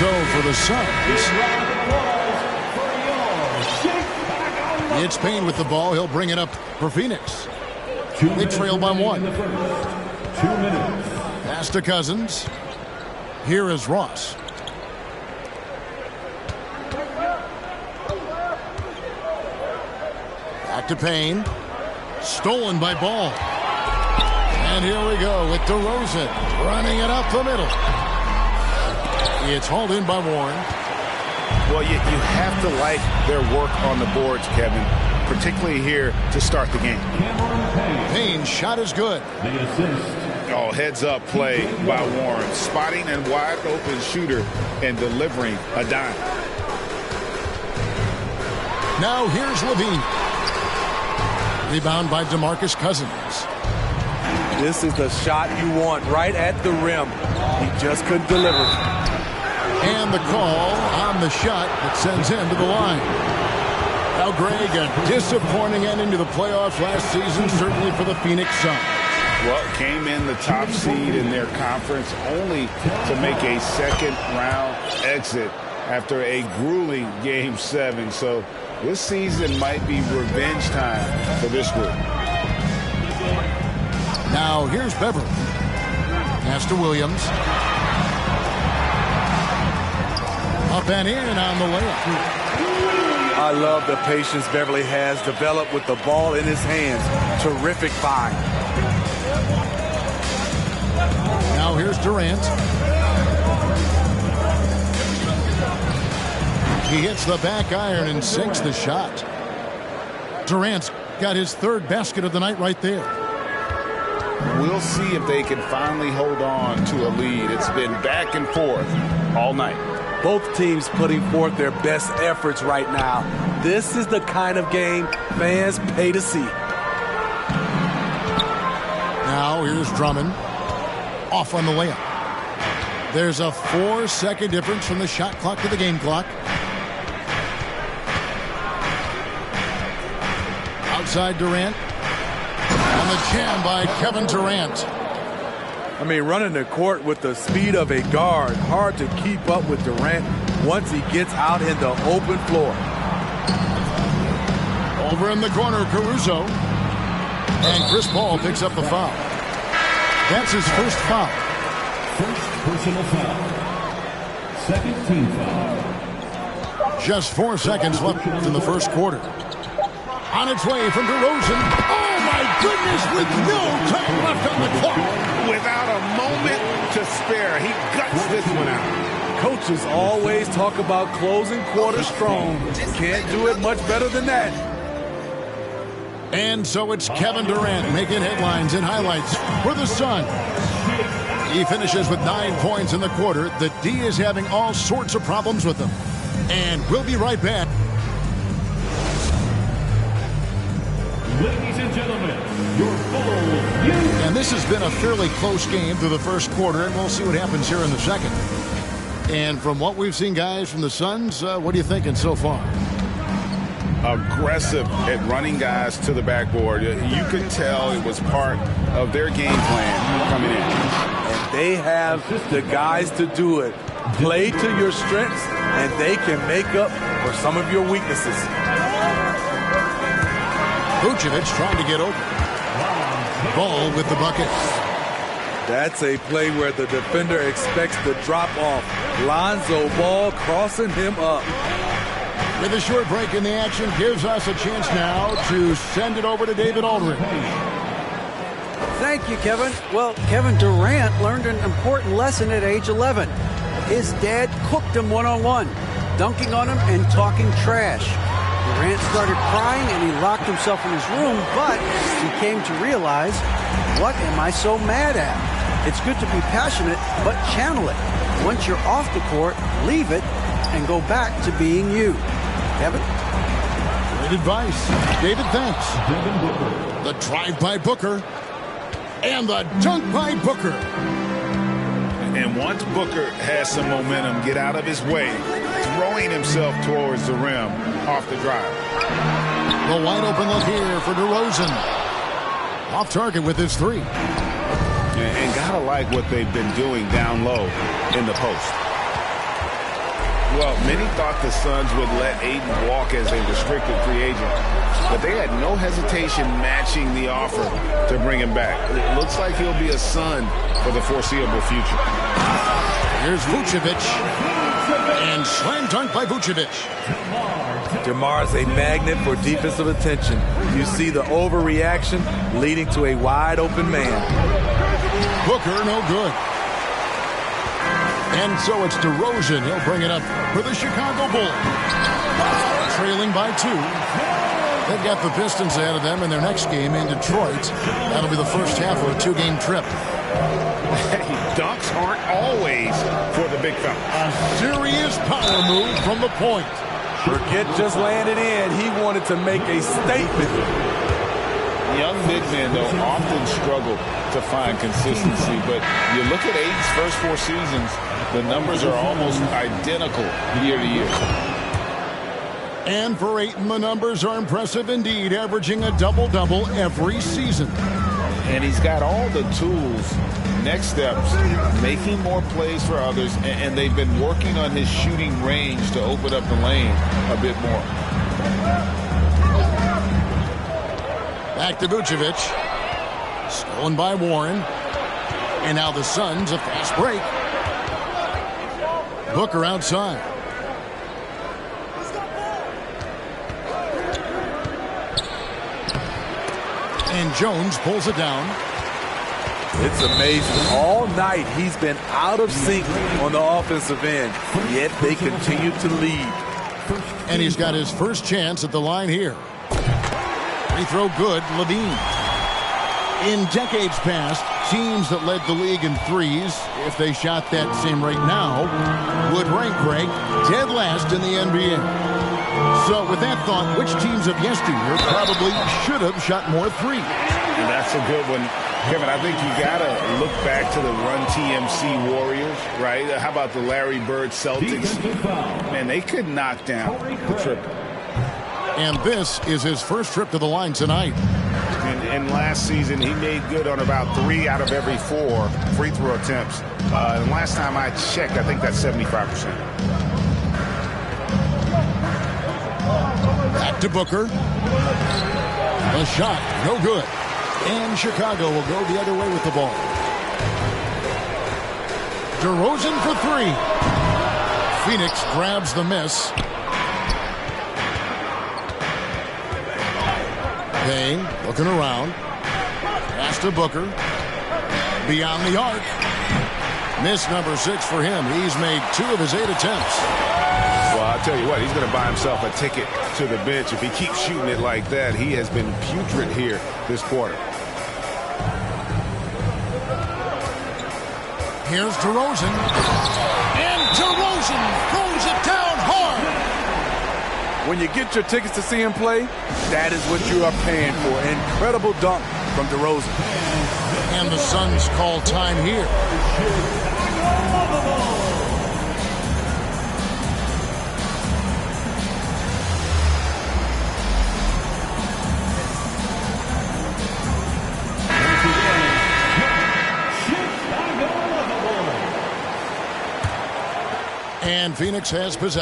So for the Suns, it's Payne with the ball. He'll bring it up for Phoenix. They trail by 1. 2 minutes. Pass to Cousins. Here is Ross. Back to Payne. Stolen by Ball. And here we go with DeRozan running it up the middle. It's hauled in by Warren. Well, you have to like their work on the boards, Kevin, particularly here to start the game. Payne's shot is good. The assist. Oh, heads up play by Warren, spotting a wide open shooter and delivering a dime. Now here's Levine. Rebound by DeMarcus Cousins. This is the shot you want right at the rim. He just couldn't deliver. And the call on the shot that sends him to the line. Now, Greg, a disappointing ending to the playoffs last season, certainly for the Phoenix Suns. Well, came in the top seed in their conference only to make a second-round exit after a grueling Game 7. So this season might be revenge time for this group. Now, here's Beverly. Pass to Williams. Up and in on the layup. I love the patience Beverly has developed with the ball in his hands. Terrific find. Now here's Durant. He hits the back iron and sinks the shot. Durant's got his third basket of the night right there. We'll see if they can finally hold on to a lead. It's been back and forth all night. Both teams putting forth their best efforts right now. This is the kind of game fans pay to see. Now here's Drummond. Off on the layup. There's a 4-second difference from the shot clock to the game clock. Outside Durant. On the jam by Kevin Durant. I mean, running the court with the speed of a guard. Hard to keep up with Durant once he gets out in the open floor. Over in the corner, Caruso. And Chris Paul picks up the foul. That's his first foul. First personal foul. Second team foul. Just 4 seconds left in the first quarter. On its way from DeRozan. Oh, my goodness, with no time left on the clock. Without a moment to spare, he guts this one out. Coaches always talk about closing quarters strong. Can't do it much better than that. And so it's Kevin Durant making headlines and highlights for the Suns. He finishes with 9 points in the quarter. The D is having all sorts of problems with them. And we'll be right back. Ladies and gentlemen, your full And this has been a fairly close game through the first quarter, and we'll see what happens here in the second. And from what we've seen, guys, from the Suns, what are you thinking so far? Aggressive at running guys to the backboard. You could tell it was part of their game plan coming in. And they have the guys to do it. Play to your strengths, and they can make up for some of your weaknesses. Vucevic trying to get open. Ball with the bucket. That's a play where the defender expects the drop off. Lonzo Ball crossing him up. With a short break in the action, gives us a chance now to send it over to David Aldridge. Thank you, Kevin. Well, Kevin Durant learned an important lesson at age 11. His dad cooked him one-on-one, dunking on him and talking trash. Durant started crying and he locked himself in his room, but he came to realize, what am I so mad at? It's good to be passionate, but channel it. Once you're off the court, leave it and go back to being you. Kevin? Great advice. David, thanks. The drive by Booker. And the dunk by Booker. And once Booker has some momentum, get out of his way, throwing himself towards the rim off the drive. The wide open look here for DeRozan. Off target with his three. And gotta like what they've been doing down low in the post. Well, many thought the Suns would let Ayton walk as a restricted free agent, but they had no hesitation matching the offer to bring him back. It looks like he'll be a Sun for the foreseeable future. Here's Vucevic. And slam dunk by Vucevic. DeMar's a magnet for defensive attention. You see the overreaction leading to a wide open man. Booker, no good. And so it's DeRozan. He'll bring it up for the Chicago Bulls. Trailing by 2. They've got the Pistons ahead of them in their next game in Detroit. That'll be the first half of a 2-game trip. Hey, dunks aren't always for the big fella. A serious power move from the point. Forget just landed in. He wanted to make a statement. Young big men, though, often struggle to find consistency. But you look at Ayton's first 4 seasons, the numbers are almost identical year to year. And for Ayton, the numbers are impressive indeed, averaging a double-double every season. And he's got all the tools, next steps, making more plays for others, and they've been working on his shooting range to open up the lane a bit more. Back to Vucevic. Stolen by Warren. And now the Suns, a fast break. Booker outside. And Jones pulls it down. It's amazing. All night he's been out of sync on the offensive end, yet they continue to lead. And he's got his first chance at the line here. Free throw good, Levine. In decades past, teams that led the league in threes, if they shot that same rate now, would rank Greg dead last in the NBA. So with that thought, which teams of yesteryear probably should have shot more threes? And that's a good one. Kevin, I think you got to look back to the Run TMC Warriors, right? How about the Larry Bird Celtics? Man, they could knock down the triple. And this is his first trip to the line tonight. And last season, he made good on about 3 out of every 4 free throw attempts. And last time I checked, I think that's 75%. Back to Booker. The shot, no good. And Chicago will go the other way with the ball. DeRozan for 3. Phoenix grabs the miss. Payne looking around. Pass to Booker. Beyond the arc. Miss number 6 for him. He's made 2 of his 8 attempts. Well, I'll tell you what, he's going to buy himself a ticket to the bench. If he keeps shooting it like that, he has been putrid here this quarter. Here's DeRozan. And DeRozan throws it down hard. When you get your tickets to see him play, that is what you are paying for. Incredible dunk from DeRozan. And the Suns call time here. And Phoenix has possession.